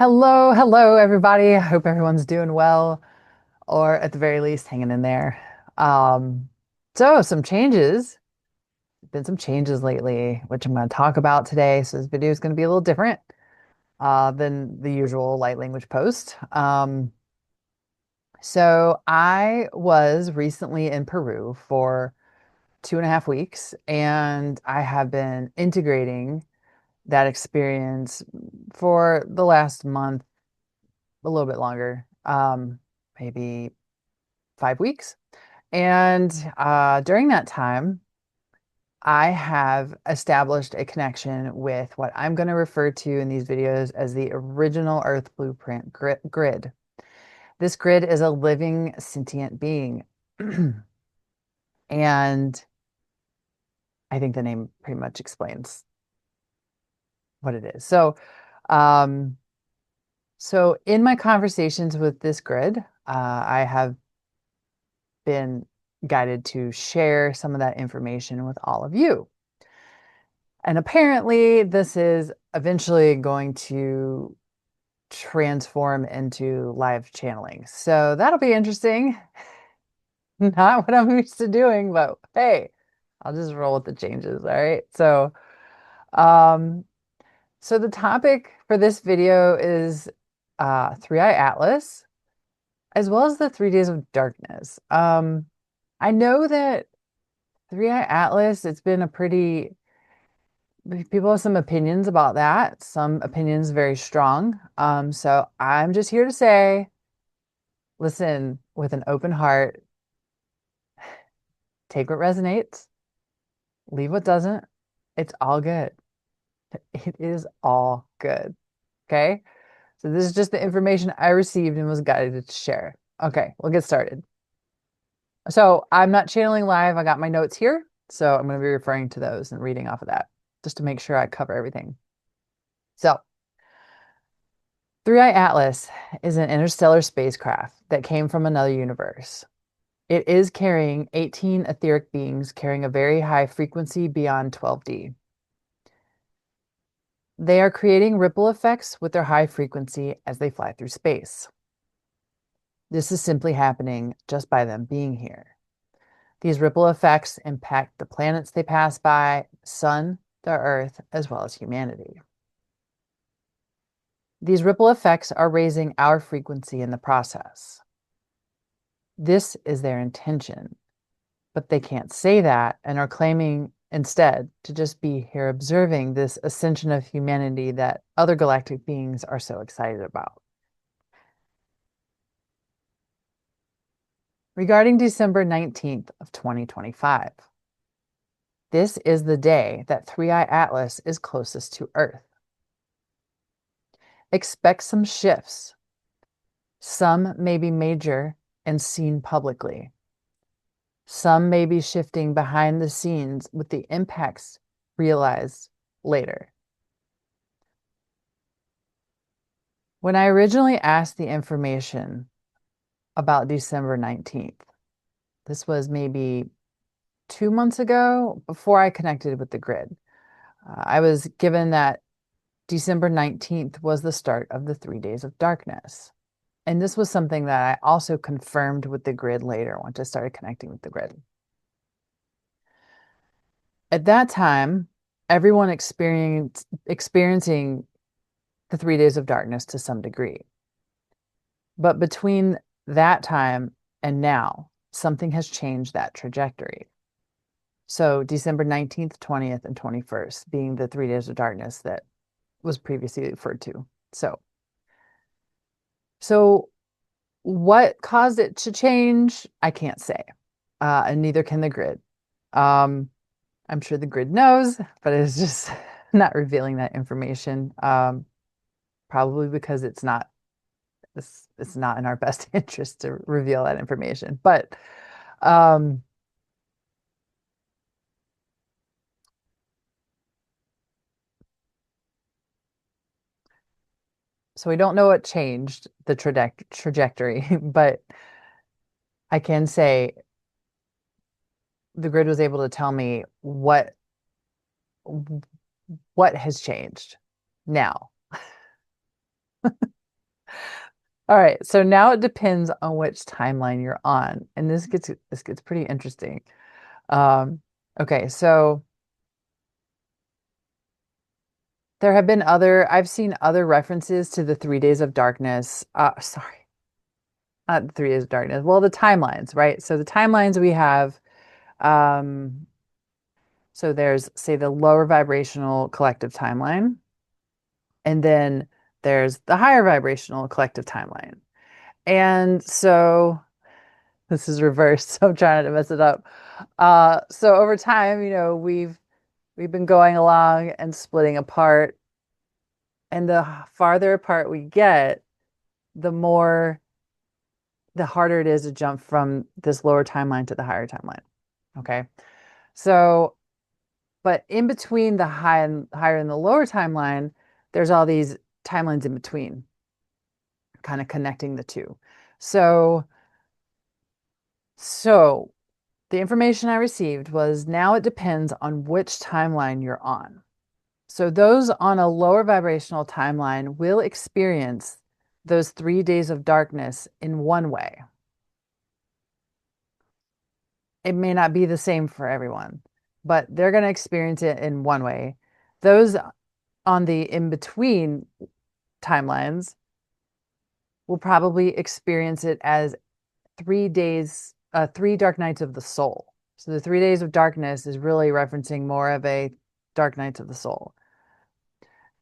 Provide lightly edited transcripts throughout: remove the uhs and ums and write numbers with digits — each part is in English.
Hello, everybody. I hope everyone's doing well, or at the very least, hanging in there. Um, some changes. Been some changes lately, which I'm going to talk about today. So this video is going to be a little different than the usual light language post. So I was recently in Peru for 2.5 weeks, and I have been integrating that experience for the last month, a little bit longer, maybe 5 weeks. And during that time, I have established a connection with what I'm going to refer to in these videos as the original Earth Blueprint grid. This grid is a living sentient being. And I think the name pretty much explains what it is. Um, so in my conversations with this grid, I have been guided to share some of that information with all of you. And apparently, this is eventually going to transform into live channeling. So that'll be interesting. Not what I'm used to doing, but hey, I'll just roll with the changes. All right. Um, so the topic for this video is Three Eye Atlas, as well as the 3 Days of Darkness. I know that Three Eye Atlas, it's been a pretty people have some opinions about that. Some opinions very strong. So I'm just here to say, listen with an open heart, take what resonates, leave what doesn't. It's all good. It is all good. Okay. So this is just the information I received and was guided to share. Okay, we'll get started. So I'm not channeling live. I got my notes here. So I'm going to be referring to those and reading off of that just to make sure I cover everything. So Three Eye Atlas is an interstellar spacecraft that came from another universe. It is carrying 18 etheric beings carrying a very high frequency beyond 12D. They are creating ripple effects with their high frequency as they fly through space. This is simply happening just by them being here. These ripple effects impact the planets they pass by, Sun, the Earth, as well as humanity. These ripple effects are raising our frequency in the process. This is their intention, but they can't say that and are claiming instead to just be here observing this ascension of humanity that other galactic beings are so excited about. Regarding December 19th of 2025, this is the day that Three Eye Atlas is closest to Earth. Expect some shifts. Some may be major and seen publicly. Some may be shifting behind the scenes with the impacts realized later. When I originally asked the information about December 19th, this was maybe 2 months ago before I connected with the grid. I was given that December 19th was the start of the 3 days of darkness. And this was something that I also confirmed with the grid later once I started connecting with the grid. At that time, everyone experiencing the 3 days of darkness to some degree. But between that time and now, something has changed that trajectory. So December 19th, 20th, and 21st being the 3 days of darkness that was previously referred to. So what caused it to change? I can't say, and neither can the grid. Um, I'm sure the grid knows, but it's just not revealing that information. Probably because it's not in our best interest to reveal that information. But um, so we don't know what changed the trajectory, but I can say the grid was able to tell me what has changed now. All right, so now it depends on which timeline you're on, and this gets pretty interesting. Um, okay, so there have been I've seen other references to the 3 days of darkness. Sorry, not the 3 days of darkness. Well, the timelines, right? So the timelines we have, um, so there's, say, the lower vibrational collective timeline, and then there's the higher vibrational collective timeline. And so this is reversed, so I'm trying to mess it up. So over time, we've been going along and splitting apart, and the farther apart we get, the more the harder it is to jump from this lower timeline to the higher timeline. Okay. So, but in between the higher and the lower timeline, there's all these timelines in between, kind of connecting the two. So, so the information I received was now it depends on which timeline you're on. So those on a lower vibrational timeline will experience those 3 days of darkness in one way. It may not be the same for everyone, but they're going to experience it in one way. Those on the in between timelines will probably experience it as 3 days, 3 dark nights of the soul. So the 3 days of darkness is really referencing more of a dark nights of the soul.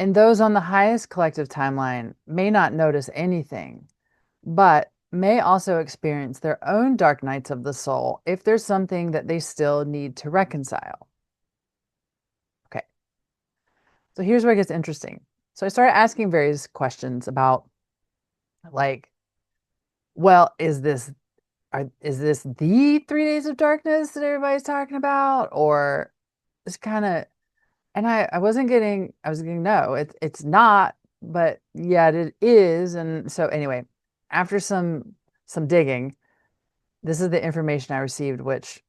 And those on the highest collective timeline may not notice anything, but may also experience their own dark nights of the soul if there's something that they still need to reconcile. Okay, so here's where it gets interesting. So I started asking various questions about, like, well, is this the 3 days of darkness that everybody's talking about? Or it's kind of, and I was getting, no, it's not, but yet it is. And so anyway, after some digging, this is the information I received, which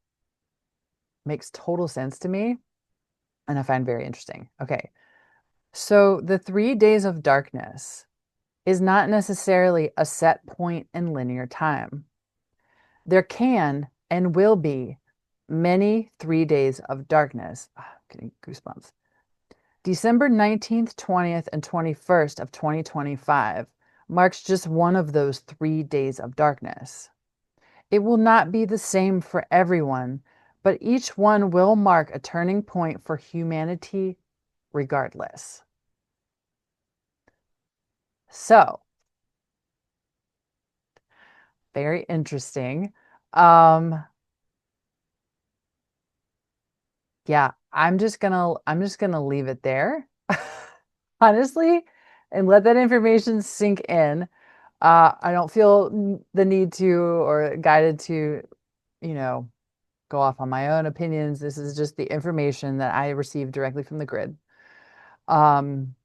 makes total sense to me and I find very interesting. Okay. So the 3 days of darkness is not necessarily a set point in linear time. There can and will be many 3 days of darkness. Getting goosebumps. December 19th, 20th, and 21st of 2025 marks just one of those 3 days of darkness. It will not be the same for everyone, but each one will mark a turning point for humanity regardless. So, very interesting. Um, yeah, I'm just gonna leave it there, honestly, and let that information sink in. I don't feel the need to or guided to, you know, go off on my own opinions. This is just the information that I received directly from the grid. Um,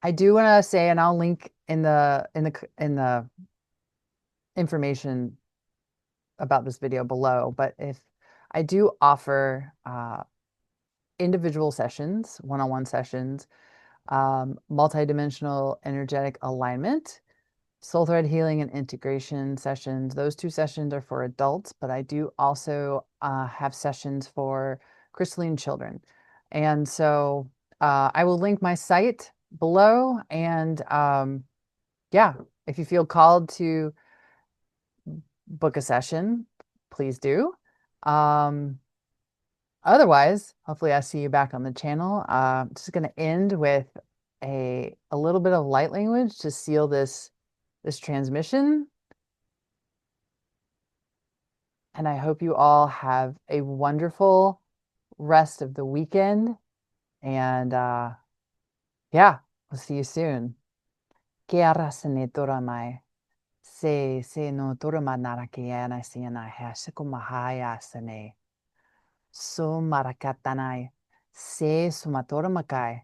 I do want to say, and I'll link in the information about this video below, but if I do offer individual sessions, one-on-one sessions, multidimensional energetic alignment, soul thread healing and integration sessions. Those two sessions are for adults, but I do also have sessions for crystalline children. And so I will link my site below. And yeah, if you feel called to book a session, please do. Um, Otherwise, hopefully I see you back on the channel. I'm just going to end with a little bit of light language to seal this transmission. And I hope you all have a wonderful rest of the weekend. And yeah, we'll see you soon. Ke arasane toramai. Se no toramanara ke ana siana hashiko mahaya sane. So marakatanai. Se sumatoramakai.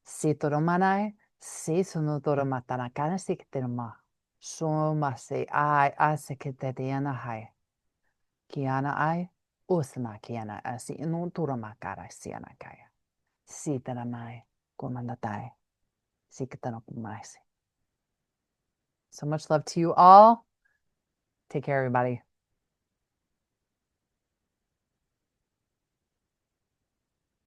Se toromanai. Se sunotoramatana kana sikterma. So mase ai aseketetiana hai. Kiana ai. Usna kiana asi inu turamakara siana kaya. Sitaramai. Kumandatai. Sikitano kumaisi. So much love to you all. Take care, everybody.